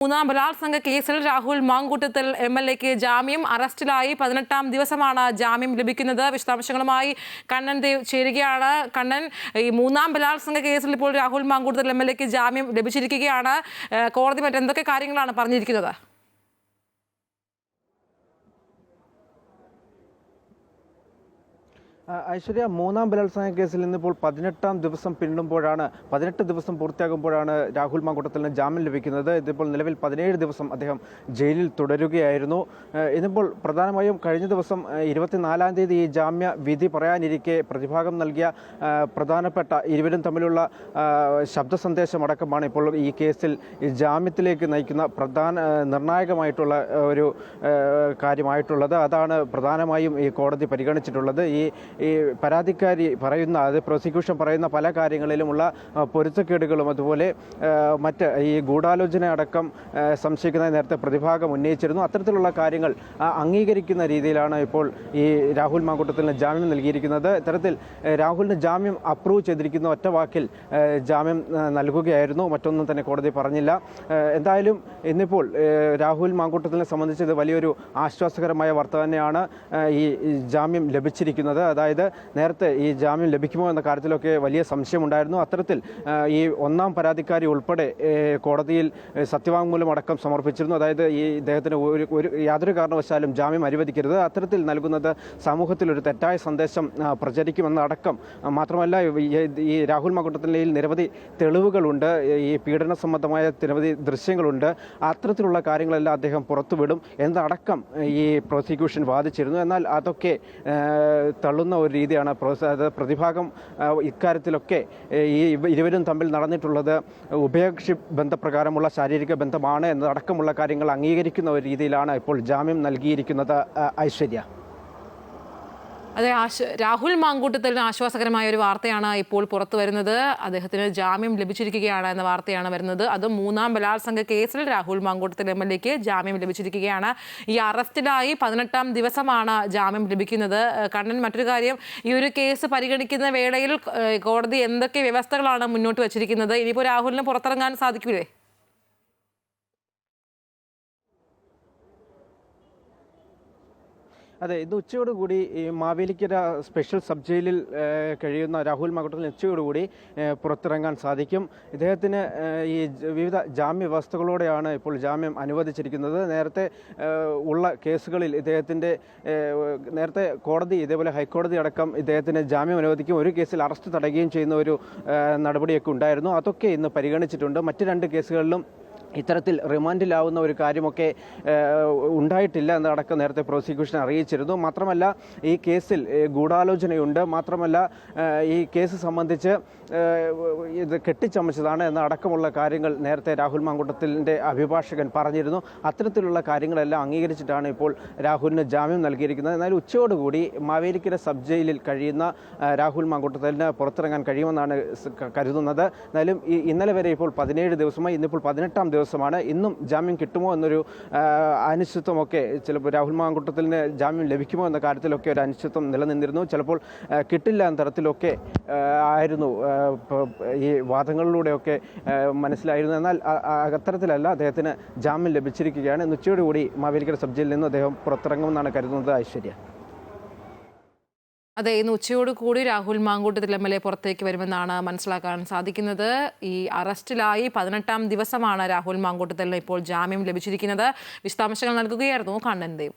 മൂന്നാം ബലാത്സംഗ കേസിൽ രാഹുൽ മാങ്കൂട്ടത്തിൽ എംഎൽഎക്ക് ജാമ്യം. അറസ്റ്റിലായി 18-ാം ദിവസമാണ് ജാമ്യം ലഭിക്കുന്നത്. വിശദാംശങ്ങളുമായി കണ്ണൻ ദേവ് ചേരുകയാണ്. കണ്ണൻ, ഈ മൂന്നാം ബലാത്സംഗ കേസിൽ ഇപ്പോൾ രാഹുൽ മാങ്കൂട്ടത്തിൽ എംഎൽഎക്ക് ജാമ്യം ലഭിച്ചിരിക്കുകയാണ്. കോടതി മറ്റെന്തൊക്കെ കാര്യങ്ങളാണ് പറഞ്ഞിരിക്കുന്നത്? ഐശ്വര്യ, മൂന്നാം ബലാത്സംഗ കേസിൽ ഇന്നിപ്പോൾ 18-ാം ദിവസം പിന്നിടുമ്പോഴാണ് 18 ദിവസം പൂർത്തിയാകുമ്പോഴാണ് രാഹുൽ മാങ്കൂട്ടത്തിന് ജാമ്യം ലഭിക്കുന്നത്. ഇതിപ്പോൾ നിലവിൽ 17 ദിവസം അദ്ദേഹം ജയിലിൽ തുടരുകയായിരുന്നു. ഇന്നിപ്പോൾ പ്രധാനമായും കഴിഞ്ഞ ദിവസം 24-ാം തീയതി ഈ ജാമ്യ വിധി പറയാനിരിക്കെ പ്രതിഭാഗം നൽകിയ പ്രധാനപ്പെട്ട ഇരുവരും തമ്മിലുള്ള ശബ്ദ സന്ദേശമടക്കമാണ് ഇപ്പോൾ ഈ കേസിൽ ജാമ്യത്തിലേക്ക് നയിക്കുന്ന നിർണായകമായിട്ടുള്ള ഒരു കാര്യമായിട്ടുള്ളത്. അതാണ് പ്രധാനമായും ഈ കോടതി പരിഗണിച്ചിട്ടുള്ളത്. ഈ പരാതിക്കാരി പറയുന്ന, അത് പ്രോസിക്യൂഷൻ പറയുന്ന പല കാര്യങ്ങളിലുമുള്ള പൊരുത്തക്കേടുകളും അതുപോലെ മറ്റ് ഈ ഗൂഢാലോചന അടക്കം സംശയിക്കുന്നതായി നേരത്തെ പ്രതിഭാഗം ഉന്നയിച്ചിരുന്നു. അത്തരത്തിലുള്ള കാര്യങ്ങൾ അംഗീകരിക്കുന്ന രീതിയിലാണ് ഇപ്പോൾ ഈ രാഹുൽ മാങ്കൂട്ടത്തിന് ജാമ്യം നൽകിയിരിക്കുന്നത്. ഇത്തരത്തിൽ രാഹുലിന് ജാമ്യം അപ്രൂവ് ചെയ്തിരിക്കുന്ന ഒറ്റ വാക്കിൽ ജാമ്യം നൽകുകയായിരുന്നു. മറ്റൊന്നും തന്നെ കോടതി പറഞ്ഞില്ല. എന്തായാലും ഇന്നിപ്പോൾ രാഹുൽ മാങ്കൂട്ടത്തിനെ സംബന്ധിച്ച് ഇത് വലിയൊരു ആശ്വാസകരമായ വാർത്ത തന്നെയാണ് ഈ ജാമ്യം ലഭിച്ചിരിക്കുന്നത്. അതായത് നേരത്തെ ഈ ജാമ്യം ലഭിക്കുമോ എന്ന കാര്യത്തിലൊക്കെ വലിയ സംശയമുണ്ടായിരുന്നു. അത്തരത്തിൽ ഈ ഒന്നാം പരാതിക്കാരി ഉൾപ്പെടെ കോടതിയിൽ സത്യവാങ്മൂലം അടക്കം സമർപ്പിച്ചിരുന്നു. അതായത് ഈ ഇദ്ദേഹത്തിന് യാതൊരു കാരണവശാലും ജാമ്യം അനുവദിക്കരുത്, അത്തരത്തിൽ നൽകുന്നത് സമൂഹത്തിൽ ഒരു തെറ്റായ സന്ദേശം പ്രചരിക്കുമെന്നടക്കം. മാത്രമല്ല, ഈ രാഹുൽ മാങ്കൂട്ടത്തിൻ്റെ നിരവധി തെളിവുകളുണ്ട്, ഈ പീഡന സംബന്ധമായ നിരവധി ദൃശ്യങ്ങളുണ്ട്. അത്തരത്തിലുള്ള കാര്യങ്ങളെല്ലാം അദ്ദേഹം പുറത്തുവിടും എന്നടക്കം ഈ പ്രോസിക്യൂഷൻ വാദിച്ചിരുന്നു. എന്നാൽ അതൊക്കെ തള്ളുന്ന ഒരു രീതിയാണ് പ്രതിഭാഗം ഇക്കാര്യത്തിലൊക്കെ ഈ ഇരുവരും തമ്മിൽ നടന്നിട്ടുള്ളത് ഉഭയകക്ഷി ബന്ധപ്രകാരമുള്ള ശാരീരിക ബന്ധമാണ് എന്നതടക്കമുള്ള കാര്യങ്ങൾ അംഗീകരിക്കുന്ന ഒരു രീതിയിലാണ് ഇപ്പോൾ ജാമ്യം നൽകിയിരിക്കുന്നത്. ഐശ്വര്യ, അതെ, രാഹുൽ മാങ്കൂട്ടത്തിന് ആശ്വാസകരമായ ഒരു വാർത്തയാണ് ഇപ്പോൾ പുറത്തു വരുന്നത്. അദ്ദേഹത്തിന് ജാമ്യം ലഭിച്ചിരിക്കുകയാണ് എന്ന വാർത്തയാണ് വരുന്നത്. അത് മൂന്നാം ബലാത്സംഗ കേസിൽ രാഹുൽ മാങ്കൂട്ടത്തിൽ എംഎൽഎക്ക് ജാമ്യം ലഭിച്ചിരിക്കുകയാണ്. ഈ അറസ്റ്റിലായി 18-ാം ദിവസമാണ് ജാമ്യം ലഭിക്കുന്നത്. കണ്ണൻ, മറ്റൊരു കാര്യം, ഈ ഒരു കേസ് പരിഗണിക്കുന്ന വേളയിൽ കോടതി എന്തൊക്കെ വ്യവസ്ഥകളാണ് മുന്നോട്ട് വച്ചിരിക്കുന്നത്? ഇനിയിപ്പോൾ രാഹുലിന് പുറത്തിറങ്ങാൻ സാധിക്കൂലേ? അതെ, ഇന്ന് ഉച്ചയോടുകൂടി ഈ മാവേലിക്കര സ്പെഷ്യൽ സബ് ജയിലിൽ കഴിയുന്ന രാഹുൽ മാങ്കൂട്ടത്തിന് ഉച്ചയോടുകൂടി പുറത്തിറങ്ങാൻ സാധിക്കും. ഇദ്ദേഹത്തിന് ഈ വിവിധ ജാമ്യ വ്യവസ്ഥകളോടെയാണ് ഇപ്പോൾ ജാമ്യം അനുവദിച്ചിരിക്കുന്നത്. നേരത്തെ ഉള്ള കേസുകളിൽ ഇദ്ദേഹത്തിൻ്റെ നേരത്തെ കോടതി, ഇതേപോലെ ഹൈക്കോടതി അടക്കം ഇദ്ദേഹത്തിന് ജാമ്യം അനുവദിക്കും, ഒരു കേസിൽ അറസ്റ്റ് തടയുകയും ചെയ്യുന്ന ഒരു നടപടിയൊക്കെ ഉണ്ടായിരുന്നു. അതൊക്കെ ഇന്ന് പരിഗണിച്ചിട്ടുണ്ട്. മറ്റ് 2 കേസുകളിലും ഇത്തരത്തിൽ റിമാൻഡിലാവുന്ന ഒരു കാര്യമൊക്കെ ഉണ്ടായിട്ടില്ല എന്നതടക്കം നേരത്തെ പ്രോസിക്യൂഷൻ അറിയിച്ചിരുന്നു. മാത്രമല്ല, ഈ കേസിൽ ഗൂഢാലോചനയുണ്ട്. മാത്രമല്ല, ഈ കേസ് സംബന്ധിച്ച് ഇത് കെട്ടിച്ചമച്ചതാണ് എന്നടക്കമുള്ള കാര്യങ്ങൾ നേരത്തെ രാഹുൽ മാങ്കൂട്ടത്തിൻ്റെ അഭിഭാഷകൻ പറഞ്ഞിരുന്നു. അത്തരത്തിലുള്ള കാര്യങ്ങളെല്ലാം അംഗീകരിച്ചിട്ടാണ് ഇപ്പോൾ രാഹുലിന് ജാമ്യം നൽകിയിരിക്കുന്നത്. എന്നാൽ ഉച്ചയോടുകൂടി മാവേലിക്കര സബ് ജയിലിൽ കഴിയുന്ന രാഹുൽ മാങ്കൂട്ടത്തിന് പുറത്തിറങ്ങാൻ കഴിയുമെന്നാണ് കരുതുന്നത്. എന്നാലും ഇന്നലെ വരെ ഇപ്പോൾ 17 ദിവസമായി, ഇന്നിപ്പോൾ 18-ാം ദിവസമാണ്. ഇന്നും ജാമ്യം കിട്ടുമോ എന്നൊരു അനിശ്ചിത്വമൊക്കെ, ചിലപ്പോൾ രാഹുൽ മാങ്കൂട്ടത്തിന് ജാമ്യം ലഭിക്കുമോ എന്ന കാര്യത്തിലൊക്കെ ഒരു അനിശ്ചിത്വം നിലനിന്നിരുന്നു. ചിലപ്പോൾ കിട്ടില്ല എന്ന തരത്തിലൊക്കെ ആയിരുന്നു ഈ വാദങ്ങളിലൂടെയൊക്കെ മനസ്സിലായിരുന്നു. എന്നാൽ അത്തരത്തിലല്ല, അദ്ദേഹത്തിന് ജാമ്യം ലഭിച്ചിരിക്കുകയാണ്. ഉച്ചയോടുകൂടി മാവേലിക്കര സബ് ജയിലിൽ നിന്ന് അദ്ദേഹം പുറത്തിറങ്ങുമെന്നാണ് കരുതുന്നത്. ഐശ്വര്യ, അതെ, ഇന്ന് ഉച്ചയോടുകൂടി രാഹുൽ മാങ്കൂട്ടത്തിൽ എംഎൽഎ പുറത്തേക്ക് വരുമെന്നാണ് മനസ്സിലാക്കാൻ സാധിക്കുന്നത്. ഈ അറസ്റ്റിലായി 18-ാം ദിവസമാണ് രാഹുൽ മാങ്കൂട്ടത്തിന് ഇപ്പോൾ ജാമ്യം ലഭിച്ചിരിക്കുന്നത്. വിശദാംശങ്ങൾ നൽകുകയായിരുന്നു കണ്ണൻ ദേവ്.